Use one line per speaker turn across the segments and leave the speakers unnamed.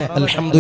الحمد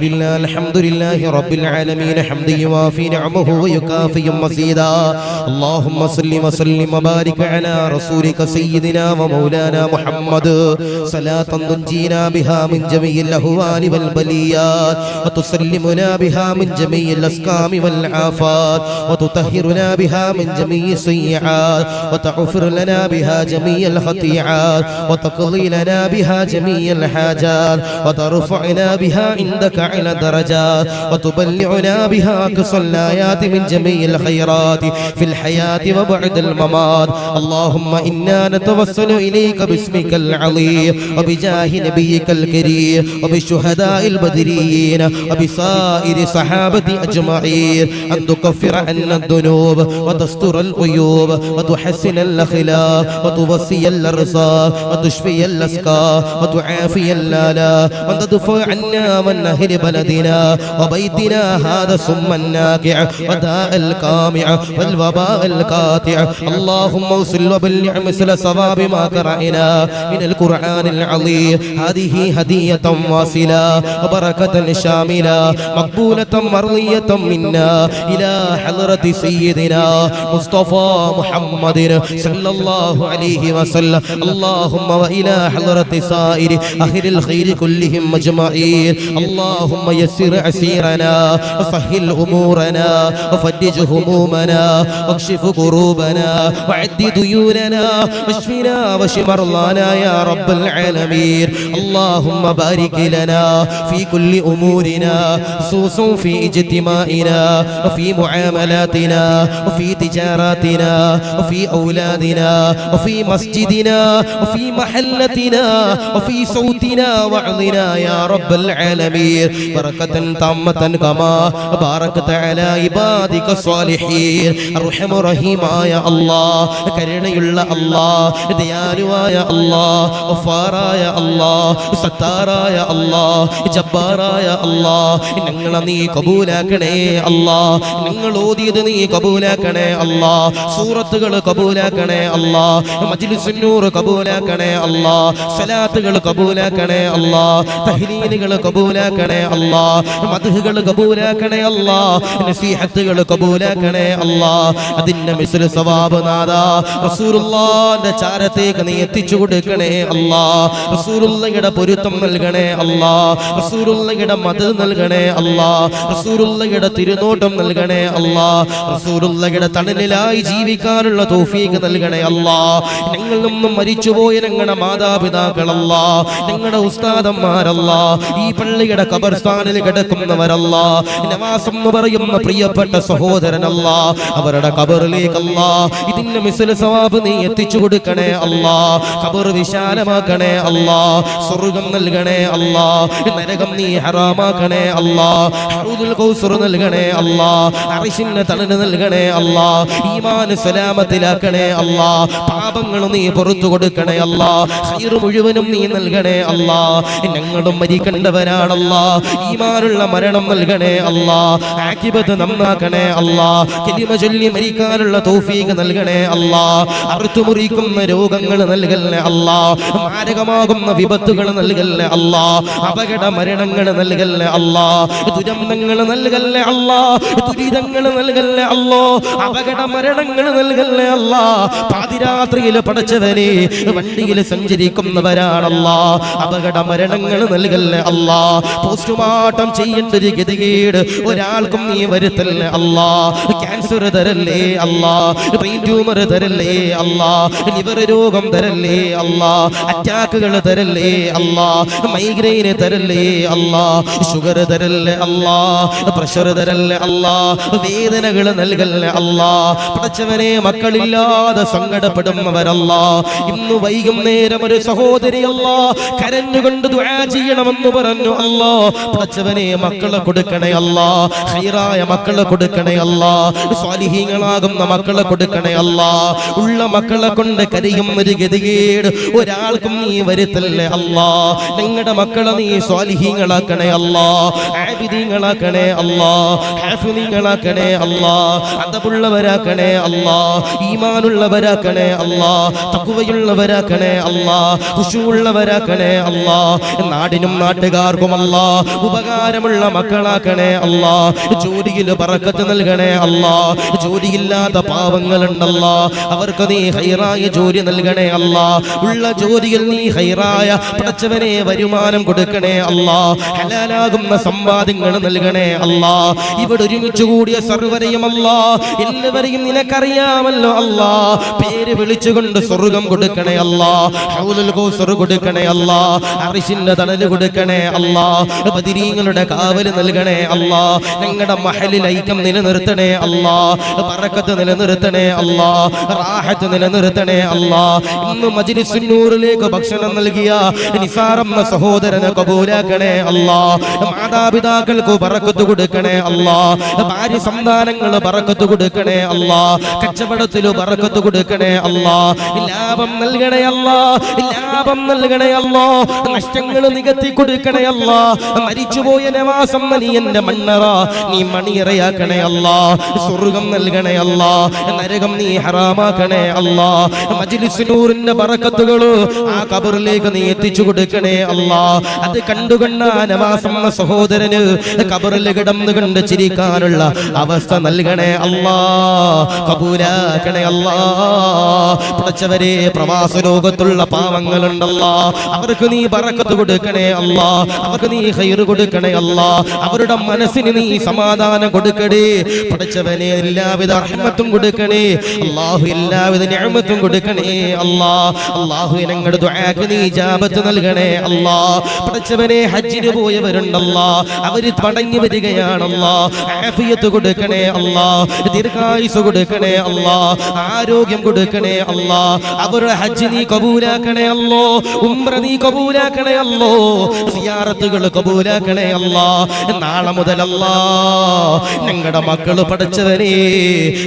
لله رب العالمين حمدا يوافي نعمه ويكافئ مزيدا اللهم صل وسلم وبارك على رسولك سيدنا ومولانا محمد صلاة تنجينا بها من جميع الأهوال والبليات وتسلمنا بها من جميع الأسقام والعافات وتطهرنا بها من جميع السيئات وتغفر لنا بها جميع الخطيئات وتقضي لنا بها جميع الحاجات وترفعنا بها عندك على درجات وتبلغنا بها أقصى الآيات من جميع الخيرات في الحياة وبعد الممات اللهم إنا نتوسل إليك باسمك العظيم وبجاه نبيك الكريم وبالشهداء البدريين وبسائر صحابة أجمعين أن تكفر عنا الذنوب وتستر العيوب وتحسن الأخلاق وتوسي الأرزاق وتشفي الأسقام وتعافي الآلاء وتدفع عنا من أهل بلدنا وبيتنا هذا سم الناكع وداء القامع والوباء القاطع اللهم وصل وبلغ مثل ثواب ما قرأنا من القرآن العظيم هذه هدية واصلة وبركة شاملة مقبولة مرضية منا إلى حضرة سيدنا مصطفى محمد صلى الله عليه وسلم اللهم وإلى حضرة سائر أهل الخير كلهم أجمعين اللهم يسر عسيرنا وسهل أمورنا وفرج همومنا واكشف كروبنا وعد ديوننا واشفنا واشف مرضانا يا رب العالمين اللهم بارك لنا في كل أمورنا خصوصا في اجتماعنا وفي معاملاتنا وفي تجاراتنا وفي أولادنا وفي مسجدنا وفي محلتنا وفي صوتنا وعظنا يا رب العالمين بركة تامة كما باركت على عبادك الصالحين الرحم الرحيم يا الله കരുണയുള്ള അല്ലാഹ് ദയാലുവായ അല്ലാഹ് ഗഫാറായ അല്ലാഹ് സത്താറായ അല്ലാഹ് ജബ്ബാറായ അല്ലാഹ് ഞങ്ങളെ നീ കബൂലാക്കണേ അല്ലാഹ് ഞങ്ങൾ ഓതിയത് നീ കബൂലാക്കണേ അല്ലാഹ് സൂറത്തുകൾ കബൂലാക്കണേ അല്ലാഹ് മജ്ലിസുൻ നൂർ കബൂലാക്കണേ അല്ലാഹ് സലാത്തുകൾ കബൂലാക്കണേ അല്ലാഹ് തഹ്ലീലുകൾ കബൂലാക്കണേ അല്ലാഹ് മദ്ഹുകൾ കബൂലാക്കണേ അല്ലാഹ് നസീഹത്തുകൾ കബൂലാക്കണേ അല്ലാഹ് അതിന്റെ മിസ്ൽ സവാബ് നാദാ റസൂലുള്ളാഹിന്റെ ചാരത്തേക്ക് നീ എത്തിച്ചു കൊടുക്കണേ അല്ലാഹ് റസൂലുള്ളാഹിയുടെ പൊരുത്തം നൽകണേ അല്ലാഹ് റസൂലുള്ളാഹിയുടെ മദദ് നൽകണേ അല്ലാഹ് റസൂലുള്ളാഹിയുടെ തിരുനോട്ടം നൽകണേ അല്ലാഹ് റസൂലുള്ളാഹിയുടെ തണലിലായി ജീവിക്കാനുള്ള തൗഫീഖ് നൽകണേ അല്ലാഹ് ഞങ്ങളിൽ നിന്നും മരിച്ചുപോയ ഞങ്ങളുടെ മാതാപിതാക്കളല്ലാഹ് ഞങ്ങളുടെ ഉസ്താദന്മാരല്ലാഹ് ഈ പള്ളിയുടെ ഖബർസ്ഥാനിൽ കിടക്കുന്നവരല്ലാഹ് നവാസ് എന്ന് പറയുന്ന പ്രിയപ്പെട്ട സഹോദരനല്ലാഹ് അവരുടെ ഖബറിലേക്കല്ലാഹ് ഇതിന്റെ മിസ്ൽ സവാബ് നീ എത്തിച്ചു കൊടുക്കണേ അല്ലാഹ് ഖബർ വിശാലമാക്കണേ അല്ലാഹ് സ്വർഗ്ഗം നൽകണേ അല്ലാഹ് നരകം നീ ഹറാമാക്കണേ അല്ലാഹ് ഹൗദുൽ കൗസർ നൽകണേ അല്ലാഹ് അർശിന്റെ തണൽ നൽകണേ അല്ലാഹ് ഈമാൻ സലാമത്തിലാക്കണേ അല്ലാഹ് പാപങ്ങൾ നീ പുറത്തു കൊടുക്കണേ അല്ലാഹ് ഖൈർ മുഴുവനും നീ നൽകണേ അല്ലാഹ് ഞങ്ങളും മരിക്കേണ്ടവരാണല്ലാഹ് ഈമാനുള്ള മരണം നൽകണേ അല്ലാഹ് ആഖിബത്ത് നന്നാക്കണേ അല്ലാഹ് കലിമ ചൊല്ലി മരിക്കാനുള്ള തൗഫീഖ് നൽകണേ അല്ലാഹ് അറുത്തുമുറിക്കുന്ന രോഗങ്ങൾ നൽകല്ലേ അല്ലാഹ് മാരകമാകുന്ന വിപത്തുകൾ നൽകല്ലേ അല്ലാഹ് അപകട മരണങ്ങൾ നൽകല്ലേ അല്ലാഹ് ദുരന്തങ്ങൾ നൽകല്ലേ അല്ലാഹ് ദുരിതങ്ങൾ നൽകല്ലേ അല്ലാഹ് അപകട മരണങ്ങൾ നൽകല്ലേ അല്ലാഹ് പാതിരാത്രിയിൽ പടച്ചവനെ വണ്ടിയിൽ സഞ്ചരിക്കുന്നവരാണല്ലാഹ് അപകട മരണങ്ങൾ നൽകല്ലേ അല്ലാഹ് പോസ്റ്റ്മോർട്ടം ചെയ്യേണ്ട ഒരു ഗതികേട് ഒരാൾക്കും നീ വരുത്തല്ലേ അല്ലാഹ് ക്യാൻസർ തരല്ലേ അല്ലാഹ് ബ്രെയിൻ ട്യൂമർ തരല്ലേ അല്ലാഹ് ലിവർ രോഗം തരല്ലേ അല്ലാഹ് അറ്റാക്കുകൾ തരല്ലേ അല്ലാഹ് മൈഗ്രെയിൻ തരല്ലേ അല്ലാഹ് ഷുഗർ തരല്ലേ അല്ലാഹ് പ്രഷർ തരല്ലേ അല്ലാഹ് വേദനകൾ നൽകല്ലേ അല്ലാഹ് പടച്ചവനെ മക്കളില്ലാതെ സങ്കടപ്പെടുന്നവരല്ലാഹ് ഇന്ന് വൈകുന്നേരം ഒരു സഹോദരി അല്ലാഹ് കരഞ്ഞുകൊണ്ട് ദുആ ചെയ്യണമെന്ന് പറഞ്ഞു അല്ലാഹ് പടച്ചവനെ മക്കളെ കൊടുക്കണേ അല്ലാഹ് ഖൈറായ മക്കളെ കൊടുക്കണേ അല്ലാഹ് സ്വാലിഹീങ്ങളാകുന്ന മക്കളെ കൊടുക്കണേ അല്ലാഹ് ഉള്ള മക്കളെ കൊണ്ട് കരയുന്ന ഒരു ഗതികേട് ഒരാൾക്കും നീ വരുത്തല്ലേ അല്ലാഹ് ഞങ്ങളുടെ മക്കളെ നീ സ്വാലിഹീങ്ങളാക്കണേ അല്ലാഹ് ആബിദീങ്ങളാക്കണേ അല്ലാഹ് ഹാഫിളീങ്ങളാക്കണേ അല്ലാഹ് അദബുള്ളവരാക്കണേ അല്ലാഹ് ഈമാനുള്ളവരാക്കണേ അല്ലാഹ് തഖ്വയുള്ളവരാക്കണേ അല്ലാഹ് ഖുശൂഉള്ളവരാക്കണേ അല്ലാഹ് നാടിനും നാട്ടുകാർക്കും എല്ലാവർക്കും അല്ലാ ഉപകാരമുള്ള മക്കളാക്കണേ അല്ലാ. ജോലിയിൽ ബറക്കത്ത് നൽകണേ അല്ലാ. ജോലിയില്ലാത്ത പാവങ്ങളുണ്ടല്ലാ, അവർക്ക് നീ ഹൈറായ ജോലി നൽകണേ അല്ലാ. ഉള്ള ജോലിയിൽ നീ ഹൈറായ പടച്ചവനെ വരുമാനം കൊടുക്കണേ അല്ലാ. ഹലാലാകുന്ന സമ്പാദ്യങ്ങൾ നൽകണേ അല്ലാ. ഇവിടെ ഒരുമിച്ച് കൂടിയ സർവരെയും അല്ലാ, എല്ലാവരെയും നിനക്കറിയാമല്ലോ അല്ലാ, പേര് വിളിച്ചുകൊണ്ട് സ്വർഗം കൊടുക്കണേ അല്ലാ. ഹൗലുൽ കൗസർ കൊടുക്കണേ അല്ലാ. അർശിന്റെ തണല് കൊടുക്കണേ അല്ലാ. ബദരീങ്ങളുടെ കാവല് നൽകണേ അല്ലാ. ഞങ്ങളുടെ മഹലിൽ ഐക്യം നിലനിർത്തണേ അല്ലാ. ബറക്കത്ത് നിലനിർത്തണേ അല്ലാ. റാഹത്ത് നിലനിർത്തണേ അല്ലാ. ഇന്ന് മജ്ലിസുൻ നൂറിലേക്ക് ഭക്ഷണം നൽകിയ നിസാറെന്ന സഹോദരനെ കബൂലാക്കണേ അല്ലാ. മാതാപിതാക്കൾക്ക് ബറക്കത്ത് കൊടുക്കണേ അല്ലാ. ഭാര്യ സന്താനങ്ങൾ ബറക്കത്ത് കൊടുക്കണേ അല്ലാ. കച്ചവടത്തിൽ ബറക്കത്ത് കൊടുക്കണേ അല്ലാ. ലാഭം നൽകണേ അല്ലാ. ലാഭം നൽകണേ അല്ലാ. നഷ്ടങ്ങൾ നികത്തി കൊടുക്കണേ അല്ലാ. മരിച്ചുപോയ നവാസം നീ എന്റെ മണ്ണറ നീ മണിയറയാക്കണേ അല്ലാ. സ്വർഗം നൽകണേ അല്ലാ. നരകം നീ ഹറാമാക്കണേ അല്ലാ. മജ്ലിസ് നൂറിന്റെ ബറക്കത്തുകൾ ആ ഖബറിലേക്ക് നീ എത്തിച്ചു കൊടുക്കണേ അല്ലാ. അത് കണ്ടുകൊണ്ട നവാസം സഹോദരന് ഖബറിൽ കിടന്നു കണ്ട് ചിരിക്കാനുള്ള അവസ്ഥ നൽകണേ അല്ലാ. കബൂലാക്കണേ അല്ലാ. പടച്ചവരെ പ്രവാസ ലോകത്തുള്ള പാവങ്ങളുണ്ടല്ലാ, അവർക്ക് നീ ബറക്കത്ത് കൊടുക്കണേ അല്ലാ. അവർക്ക് നീ ഖൈർ കൊടുക്കണേ അല്ലാ. അവരുടെ മനസ്സിന് നീ സമാധാനം കൊടുക്കണേ പടച്ചവനെ. എല്ലാവിധ റഹ്മത്തും കൊടുക്കണേ അല്ലാഹു. എല്ലാവിധ നിഅമത്തും കൊടുക്കണേ അല്ലാ. അല്ലാഹു ഞങ്ങളുടെ ദുആക്ക് നീ ഇജാബത്ത് നൽകണേ അല്ലാ. പടച്ചവനെ ഹജ്ജിന് പോയവരുണ്ടല്ലാ, അവര് മടങ്ങി വരികയാണല്ലാ. ആഫിയത്ത് കൊടുക്കണേ അല്ലാ. ദീർഘായുസ് കൊടുക്കണേ അല്ലാ. ആരോഗ്യം കൊടുക്കണേ അല്ലാ. അവരുടെ ഹജ്ജ് നീ കബൂലാക്കണേ അല്ലോ. ഉംറ നീ കബൂലാക്കണേ അല്ലോ. സിയാറത്തുകൾ കബൂലാക്കണേ അല്ലാ. നാളെ മുതലല്ലാ ഞങ്ങളുടെ മക്കള് പഠിച്ചവരെ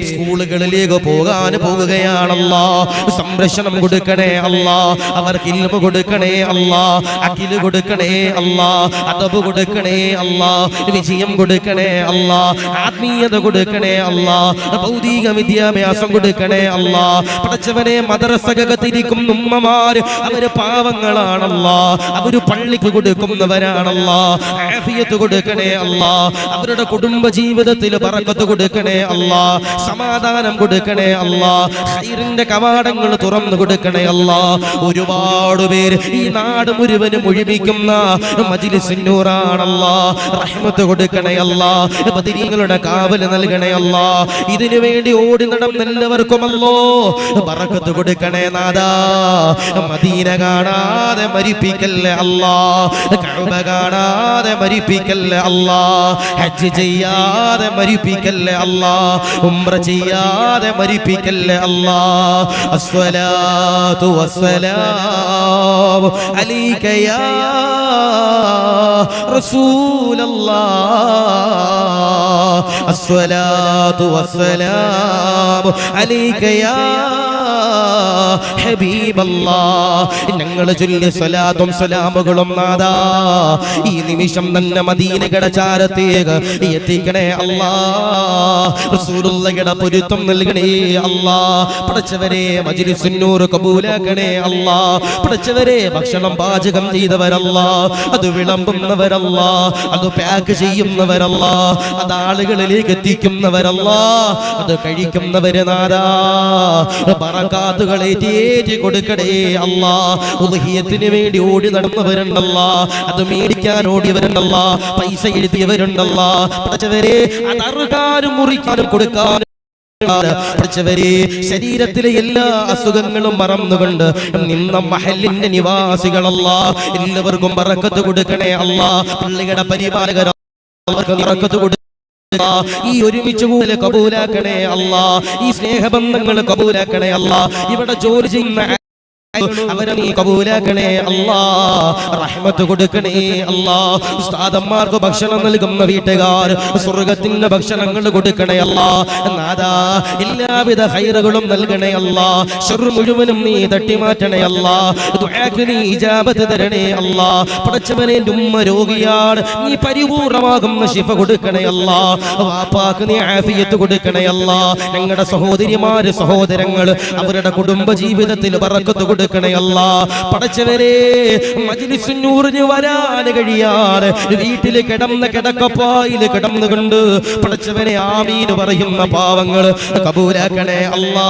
സ്കൂളുകളിലേക്ക് പോകാൻ പോകുകയാണല്ലാ. സംരക്ഷണം കൊടുക്കണേ അല്ലാ. അവർക്ക് ഇൽമ കൊടുക്കണേ അല്ലാ. അഖില് കൊടുക്കണേ അല്ലാ. അദബ് കൊടുക്കണേ അല്ലാ. വിജയം കൊടുക്കണേ അല്ലാ. ആത്മീയത കൊടുക്കണേ അല്ലാ. ഭൗതിക വിദ്യാഭ്യാസം കൊടുക്കണേ അല്ലാ. പഠിച്ചവനെ മദ്രസകത്തിരിക്കും ഉമ്മമാര് അവര് പാവങ്ങളാണല്ലാ. അവര് പള്ളിക്ക് കൊടുക്കുന്നവരാണല്ലാ. ആഫിയത്ത് കൊടുക്കണേ അല്ലാ. അവരുടെ കുടുംബ ജീവിതത്തിൽ ബറക്കത്ത് കൊടുക്കണേ അല്ലാ. സമാധാനം കൊടുക്കണേ അല്ലാ. ഖൈറിന്റെ കവാടങ്ങൾ തുറന്നു കൊടുക്കണേ അല്ലാ. ഒരുപാട് പേര് ഈ നാട് മുഴുവനും ഒഴിപ്പിക്കുന്ന മജ്ലിസുൻ നൂറാണല്ലാ. റഹ്മത്ത് കൊടുക്കണേ അല്ലാ. ബദരീങ്ങളുടെ കാവല് നൽകണേ അല്ലാ. ഇതിനു വേണ്ടി ഓടി നടന്നെല്ലാവർക്കുമല്ലോ ബറക്കത്ത് കൊടുക്കണേ നാദാ. മദീന കാണാതെ മരിപ്പിക്കല്ലേ അല്ലാ. കഅബ കാണാതെ മരിപ്പിക്കല്ലേ അല്ലാ. ഹജ്ജ് ചെയ്യാതെ മരിപ്പിക്കല്ലേ അല്ലാ. ഉംറ ചെയ്യാതെ മരിപ്പിക്കല്ലേ അല്ലാ. അസ്സലാത്തു വസ്സലാമു അലൈക യാ റസൂലല്ലാഹ്. അസ്സലാത്തു വസ്സലാമു അലൈക യാ ഹബീബല്ലാഹ്. ഞങ്ങൾ ചൊല്ലിയ സ്വലാത്തും സലാമുകളും നാദാ ഈ നിമിഷം തന്നെ മദീനയുടെ ചാരത്തേക്ക് എത്തിക്കണേ അല്ലാ. റസൂലുള്ളാഹിയുടെ പൊരുത്തം നൽകണേ അല്ലാ. പടച്ചവരെ മജ്ലിസുൻ നൂർ കബൂലാക്കണേ അല്ലാ. പടച്ചവരെ ഭക്ഷണം പാചകം ചെയ്തവരല്ലാ, അത് വിളമ്പുന്നവരല്ലാ, അത് പാക്ക് ചെയ്യുന്നവരല്ലാ, അത് ആളുകളിലേക്ക് എത്തിക്കുന്നവരല്ലാ, അത് കഴിക്കുന്നവര് നാദാ ബറകാത്തുകളെ ഏറ്റി കൊടുക്കണേ അല്ലാ. ഉദ്ഹിയത്തിന് വേണ്ടി ഓടി നടന്നവരുണ്ടല്ലാ, അത് മേടിക്കാൻ ഓടിയവരുണ്ടല്ലാ, പൈസ എഴുതിയവരുണ്ടല്ലാ. പടച്ചവരെ അതറുകാനും മുറിക്കാനും കൊടുക്കാനും ശരീരത്തിലെ എല്ലാ അസുഖങ്ങളും മറന്നുകൊണ്ട് നിന്ന മഹലിന്റെ നിവാസികളല്ലാ, എല്ലാവർക്കും ബറക്കത്ത് കൊടുക്കണേ അല്ലാ. പള്ളിയുടെ പരിപാലകർ ബറക്കത്ത് കൊടുക്കണേ. ഈ ഒരുമിച്ച് കൂടെ കബൂലാക്കണേ അല്ലാ. ഈ സ്നേഹബന്ധങ്ങൾ കബൂലാക്കണേ അല്ലാ. ഇവിടെ ജോലി ചെയ്യുന്ന അവരെ നീ കബൂലാക്കണേ അല്ലാ. റഹ്മത്ത് കൊടുക്കണേ അല്ലാ. ഉസ്താദന്മാർക്ക് ഭക്ഷണം നൽകുന്ന വീട്ടുകാർ സ്വർഗത്തിന്റെ ഭക്ഷണങ്ങൾ കൊടുക്കണേ അല്ലാ. നാദാ എല്ലാവിധ ഖൈറുകളും നൽകണേ അല്ലാ. ശർറ് മുഴുവനും നീ തട്ടിമാറ്റണേ അല്ലാ. ദുആക്ക് നീ ഇജാബത്ത് തരണേ അല്ലാ. പടച്ചവനെ ഉമ്മ രോഗിയാണ്, നീ പരിപൂർണമാകുന്ന ശിഫ കൊടുക്കണേ അല്ലാ. വാപ്പാക്ക് നീ ആഫിയത്ത് കൊടുക്കണേ അല്ലാ. ഞങ്ങളുടെ സഹോദരിമാര് സഹോദരങ്ങൾ അവരുടെ കുടുംബ ജീവിതത്തിൽ ബറക്കത്ത് കൊടുക്കണേ അല്ലാ. പടച്ചവരെ മജ്ലിസുന്നൂറിന് വരാൻ കഴിയാതെ വീട്ടിൽ കിടന്ന കിടക്കപ്പായിൽ കിടന്നുകൊണ്ട് പടച്ചവനെ ആമീൻ പറയുന്ന പാവങ്ങൾ കബൂലാക്കണേ അല്ലാ,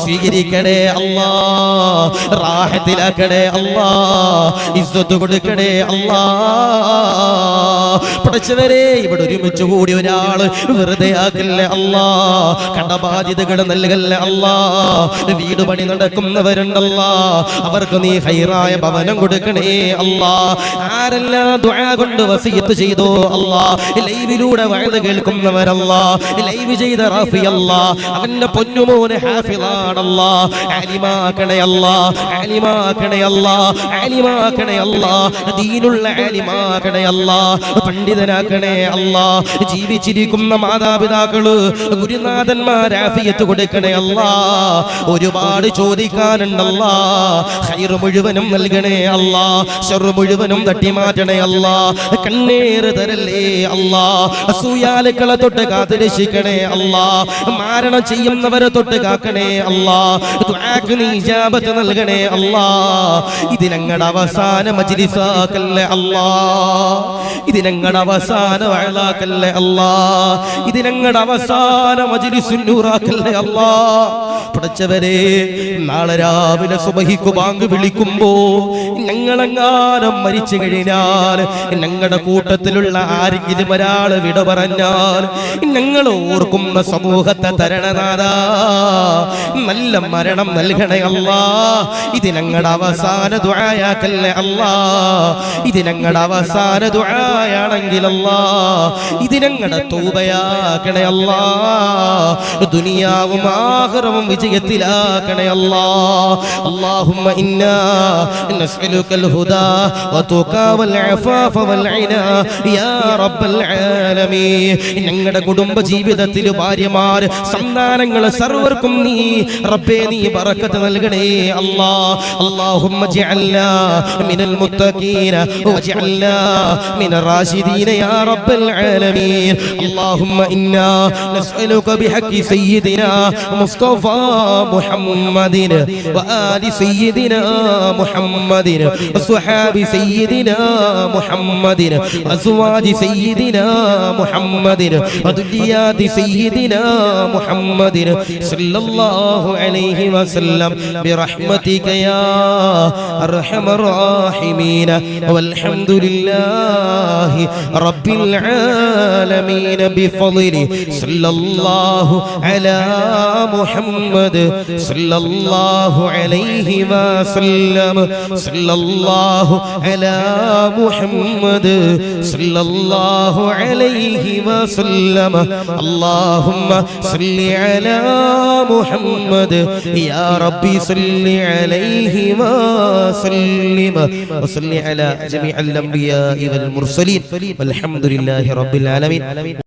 സ്വീകരിക്കണേ അല്ലാ, റാഹത്തിലാക്കണേ അല്ലാ, ഇസ്സത്ത് കൊടുക്കണേ അല്ലാ. പടച്ചവരെ ഇവിടെ ഒരുമിച്ച് കൂടി ഒരാള് വെറുതെ ആക്കല്ലേ അല്ലാ, കടബാധ്യതകൾ നൽകല്ലേ അല്ലാ. വീട് പണി നടക്കുന്നവരുണ്ടല്ലാ, അവർക്ക് നീ ഹൈറായ ഭവനം കൊടുക്കണേ അല്ലാ. ആരെല്ലാം ദുആ കൊണ്ട് വസിയത്ത് ചെയ്തോ അല്ലാ, ലൈവിലൂടെ വഅദ് കേൾക്കുന്നവരല്ലാ, ലൈവ് ചെയ്ത റാഫി അല്ലാ, അവന്റെ പൊന്നുമോനെ ഹാഫിളാണല്ലാ, ആലിമാക്കണേ അല്ലാ, ആലിമാക്കണേ അല്ലാ, ആലിമാക്കണേ അല്ലാ, ദീനുള്ള ആലിമാക്കണേ അല്ലാ, പണ്ഡിതനാക്കണേ അല്ലാ. ജീവിച്ചിരിക്കുന്ന മാതാപിതാക്കള് ഗുരുനാഥന്മാർ ആഫിയത്ത് കൊടുക്കണേ അല്ലാ. ഒരുപാട് ചോദിക്കാനുണ്ടല്ലാ, ഖൈർ മുഴുവനും നൽകണേ അല്ലാ, ശർ മുഴുവനും തട്ടിമാറ്റണേ അല്ലാ. കണ്ണീർ തരല്ലേ അല്ലാ, അസൂയാലുക്കളെ തൊട്ട് കാത്തുരക്ഷിക്കണേ അല്ലാ, മാരണം ചെയ്യുന്നവരെ തൊട്ട് കാക്കണേ അല്ലാ. ദുആക്ക് നീ ഇജാബത്ത് നൽകണേ അല്ലാ. ഇതിനങ്ങളുടെ അവസാന മജ്ലിസാക്കല്ലേ അല്ലാ, ഇതിനങ്ങളുടെ അവസാന വഅലാക്കല്ലേ അല്ലാ, ഇതിനങ്ങളുടെ അവസാന മജ്ലിസുന്നൂറാക്കല്ലേ അല്ലാ. പടച്ചവരെ നാളെ രാവിലെ സുബഹിക്ക് ബാങ്ക് വിളിക്കുമ്പോ ഞങ്ങളെങ്ങാനും മരിച്ചു കഴിഞ്ഞാൽ, ഞങ്ങളുടെ കൂട്ടത്തിലുള്ള ആരെങ്കിലും ഒരാള് വിട പറഞ്ഞാൽ, ഞങ്ങൾ ഓർക്കുന്ന സമൂഹത്തെ തരണനാഥാ നല്ല മരണം നൽകണേ അല്ലാ. ഇത് ഞങ്ങളുടെ അവസാന ദുആയാക്കല്ലേ അല്ലാ, ഇത് ഞങ്ങളുടെ അവസാന ദുആയാണെങ്കിൽ അല്ലാ, ഇത് ഞങ്ങളുടെ തൗബയാക്കണേ അല്ലാ. ദുനിയാവും ആഖിറവും വിജയത്തിലാക്കണേ അല്ലാ. اللهم إنا نسألك الهدى والتقى والعفاف والغنى يا رب العالمين. ഞങ്ങളുടെ കുടുംബ ജീവിതത്തിൽ ഭാര്യമാർ സന്താനങ്ങൾ സർവർക്കും നീ റബ്ബേ നീ ബറക്കത്ത് നൽകണേ അല്ലാ. اللهم اجعلنا من المتقين واجعلنا من الراشدين يا رب العالمين. اللهم إنا نسألك بحق سيدنا مصطفى محمد وآل سيدنا محمد وصحاب سيدنا محمد وأزواج سيدنا محمد وذريات سيدنا محمد صلى الله عليه وسلم برحمتك يا أرحم الراحمين. والحمد لله رب العالمين بفضله صلى الله على محمد صلى الله عليه وسلم صلى الله على محمد صلى الله عليه وسلم. اللهم صل على محمد يا ربي صل عليه وسلم وصل على جميع الأنبياء والمرسلين والحمد لله رب العالمين.